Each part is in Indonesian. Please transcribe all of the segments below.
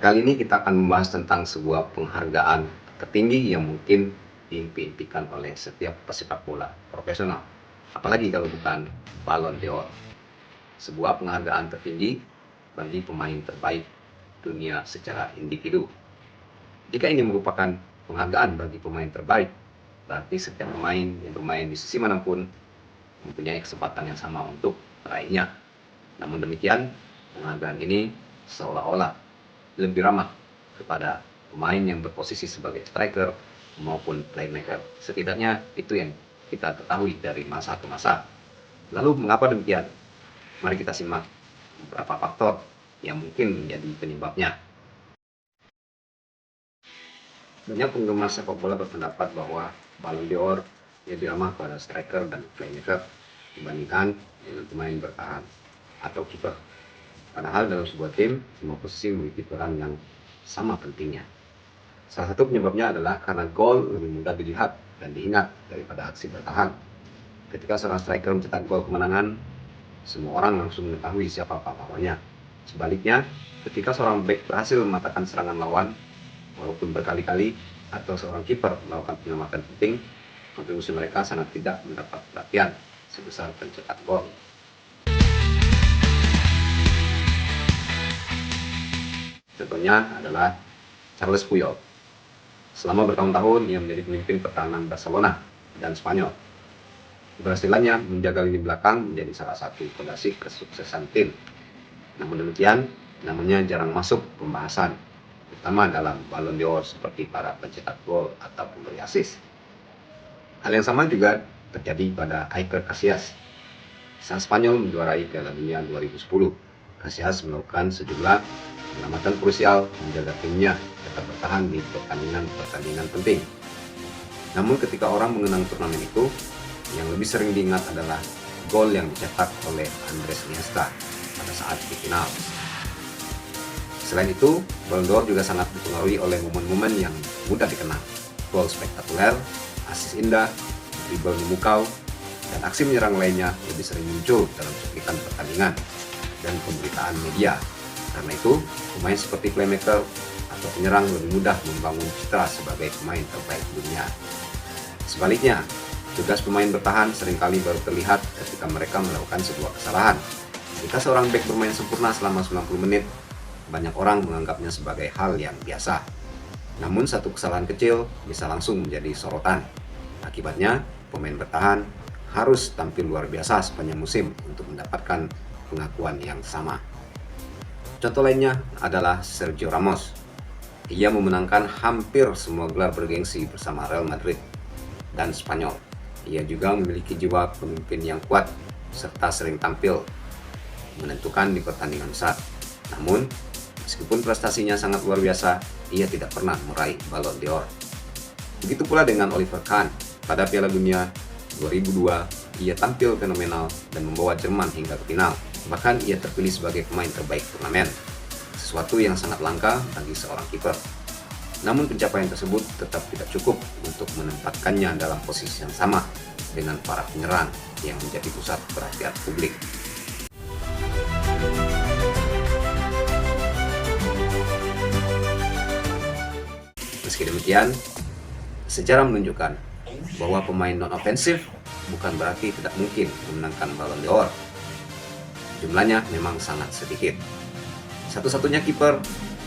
Kali ini kita akan membahas tentang sebuah penghargaan tertinggi yang mungkin diimpikan oleh setiap pesepak bola profesional. Apalagi kalau bukan Ballon d'Or. Sebuah penghargaan tertinggi bagi pemain terbaik dunia secara individu. Jika ini merupakan penghargaan bagi pemain terbaik, berarti setiap pemain yang bermain di sisi manapun mempunyai kesempatan yang sama untuk meraihnya. Namun demikian, penghargaan ini seolah-olah lebih ramah kepada pemain yang berposisi sebagai striker maupun playmaker. Setidaknya itu yang kita ketahui dari masa ke masa. Lalu mengapa demikian? Mari kita simak beberapa faktor yang mungkin menjadi penyebabnya. Banyak penggemar sepak bola berpendapat bahwa Ballon d'Or lebih ramah pada striker dan playmaker dibandingkan dengan pemain bertahan atau kiper. Padahal dalam sebuah tim, semua posisi memiliki peran yang sama pentingnya. Salah satu penyebabnya adalah karena gol lebih mudah dilihat dan diingat daripada aksi bertahan. Ketika seorang striker mencetak gol kemenangan, semua orang langsung mengetahui siapa pahlawannya. Sebaliknya, ketika seorang bek berhasil mematahkan serangan lawan, walaupun berkali-kali, atau seorang kiper melakukan penyelamatan penting, kontribusi mereka sangat tidak mendapat perhatian sebesar pencetak gol. Contohnya adalah Charles Puyol. Selama bertahun-tahun ia menjadi pemimpin pertahanan Barcelona dan Spanyol. Keberhasilannya menjaga lini belakang menjadi salah satu fondasi kesuksesan tim. Namun demikian, namanya jarang masuk pembahasan, terutama dalam Ballon d'Or seperti para pencetak gol atau pemberi assist. Hal yang sama juga terjadi pada Iker Casillas. Sang Spanyol menjuarai Piala Dunia 2010. Casillas melakukan sejumlah penyelamatan krusial menjaga timnya tetap bertahan di pertandingan penting. Namun ketika orang mengenang turnamen itu, yang lebih sering diingat adalah gol yang dicetak oleh Andres Iniesta pada saat di final. Selain itu, Ballon d'Or juga sangat dipengaruhi oleh momen-momen yang mudah dikenang. Gol spektakuler, asis indah, dribble memukau, dan aksi menyerang lainnya lebih sering muncul dalam cuplikan pertandingan dan pemberitaan media. Karena itu, pemain seperti playmaker atau penyerang lebih mudah membangun citra sebagai pemain terbaik dunia. Sebaliknya, tugas pemain bertahan seringkali baru terlihat ketika mereka melakukan sebuah kesalahan. Jika seorang bek bermain sempurna selama 90 menit, banyak orang menganggapnya sebagai hal yang biasa. Namun satu kesalahan kecil bisa langsung menjadi sorotan. Akibatnya, pemain bertahan harus tampil luar biasa sepanjang musim untuk mendapatkan pengakuan yang sama. Contoh lainnya adalah Sergio Ramos. Ia memenangkan hampir semua gelar bergengsi bersama Real Madrid dan Spanyol. Ia juga memiliki jiwa pemimpin yang kuat serta sering tampil menentukan di pertandingan besar. Namun, meskipun prestasinya sangat luar biasa, ia tidak pernah meraih Ballon d'Or. Begitu pula dengan Oliver Kahn. Pada Piala Dunia 2002, ia tampil fenomenal dan membawa Jerman hingga ke final. Bahkan ia terpilih sebagai pemain terbaik turnamen, sesuatu yang sangat langka bagi seorang kiper. Namun pencapaian tersebut tetap tidak cukup untuk menempatkannya dalam posisi yang sama dengan para penyerang yang menjadi pusat perhatian publik. Meski demikian, sejarah menunjukkan bahwa pemain non-ofensif bukan berarti tidak mungkin memenangkan Ballon d'Or. Jumlahnya memang sangat sedikit. Satu-satunya kiper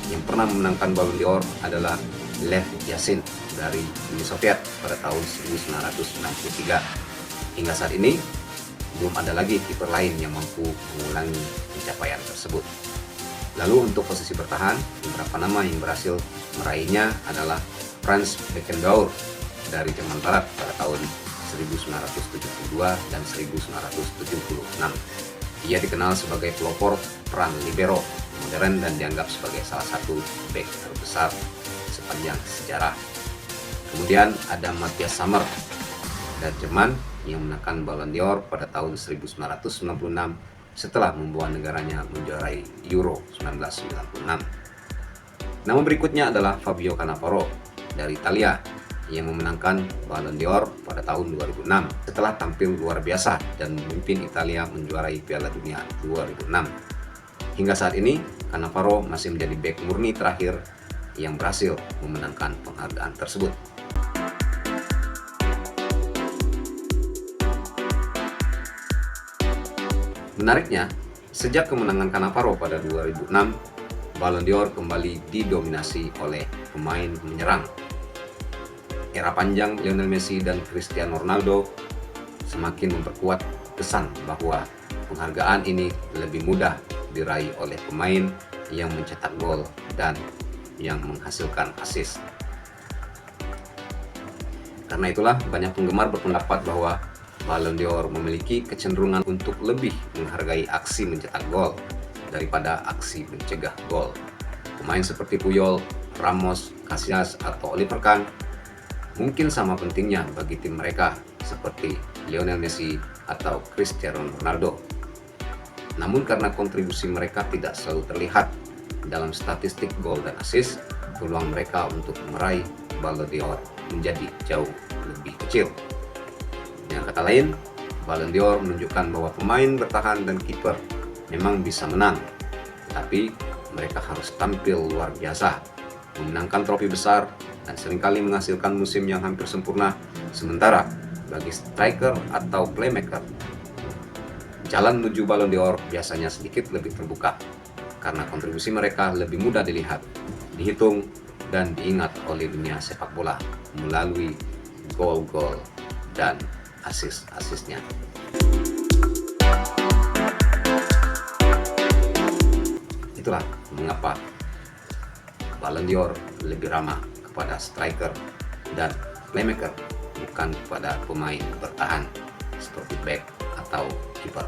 yang pernah memenangkan Ballon d'Or adalah Lev Yashin dari Uni Soviet pada tahun 1963. Hingga saat ini, belum ada lagi kiper lain yang mampu mengulangi pencapaian tersebut. Lalu untuk posisi bertahan, beberapa nama yang berhasil meraihnya adalah Franz Beckenbauer dari Jerman Barat pada tahun 1972 dan 1976. Ia dikenal sebagai pelopor peran libero modern dan dianggap sebagai salah satu bek terbesar sepanjang sejarah. Kemudian ada Matthias Sammer dari Jerman yang menangkan Ballon d'Or pada tahun 1996 setelah membawa negaranya menjuarai Euro 1996. Nama berikutnya adalah Fabio Cannavaro dari Italia yang memenangkan Ballon d'Or pada tahun 2006 setelah tampil luar biasa dan memimpin Italia menjuarai Piala Dunia 2006. Hingga saat ini, Cannavaro masih menjadi bek murni terakhir yang berhasil memenangkan penghargaan tersebut. Menariknya, sejak kemenangan Cannavaro pada 2006, Ballon d'Or kembali didominasi oleh pemain menyerang. Era panjang Lionel Messi dan Cristiano Ronaldo semakin memperkuat kesan bahwa penghargaan ini lebih mudah diraih oleh pemain yang mencetak gol dan yang menghasilkan assist. Karena itulah banyak penggemar berpendapat bahwa Ballon d'Or memiliki kecenderungan untuk lebih menghargai aksi mencetak gol daripada aksi mencegah gol. Pemain seperti Puyol, Ramos, Casillas, atau Oliver Kahn mungkin sama pentingnya bagi tim mereka seperti Lionel Messi atau Cristiano Ronaldo. Namun karena kontribusi mereka tidak selalu terlihat dalam statistik gol dan assist, peluang mereka untuk meraih Ballon d'Or menjadi jauh lebih kecil. Dengan kata lain, Ballon d'Or menunjukkan bahwa pemain bertahan dan kiper memang bisa menang, tetapi mereka harus tampil luar biasa, memenangkan trofi besar, dan seringkali menghasilkan musim yang hampir sempurna. Sementara bagi striker atau playmaker, jalan menuju Ballon d'Or biasanya sedikit lebih terbuka, karena kontribusi mereka lebih mudah dilihat, dihitung, dan diingat oleh dunia sepak bola melalui gol-gol dan assist-assistnya. Itulah mengapa Ballon d'Or lebih ramah kepada striker dan playmaker, bukan kepada pemain bertahan seperti back atau kiper.